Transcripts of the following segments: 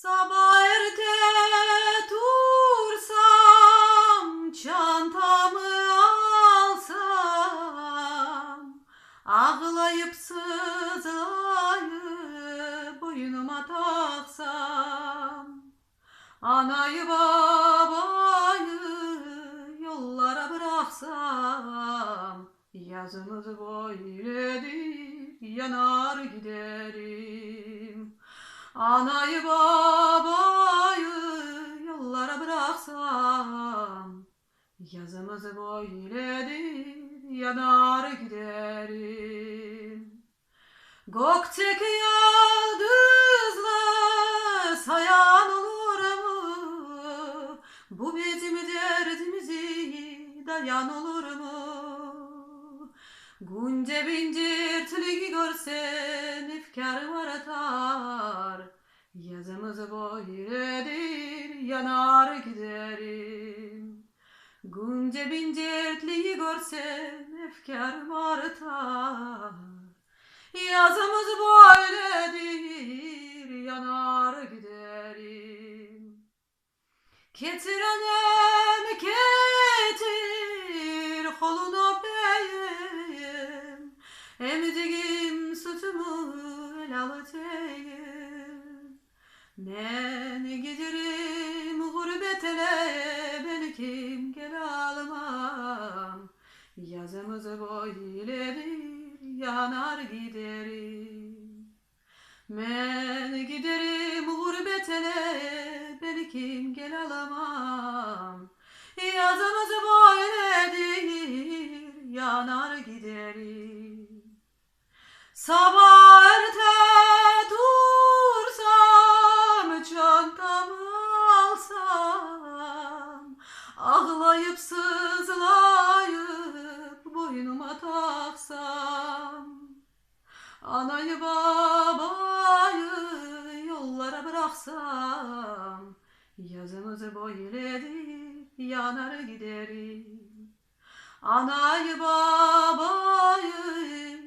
Sabah erte tursam, çantamı alsam, ağlayıp sızlayıp boynuma taksam, anayı babayı yollara bıraksam, yazımız böyledir, yanar giderim. Anayı babayı yollara bıraksam, yazımız böyledir, yanar giderim. Gökteki yıldızlar sayan olur mu? Bu bizim derdimizi dayan olur mu? Gunce bincirtliği görsen efkarım artar, yazımız böyledir, yanar giderim. Gunce bincirtliği görsen efkarım artar, yazımız böyledir, yanar giderim. Getir annem, getir koluna beyim, emdiğim sütümü el alatayım. Ben giderim gurbet ele, belkim gel almam, yazımız böyledir, yanar giderim. Ben giderim gurbet ele, belkim gel alamam, yazımız böyledir, yanar giderim. Sabah erte dursam, çantamı alsam, ağlayıp sızlayıp boynuma taksam, anayı babayı yollara bıraksam, yazımız böyledir, yanar giderim. Anayı babayı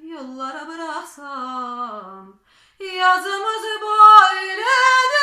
yollara bıraksam, yazımız böyledir.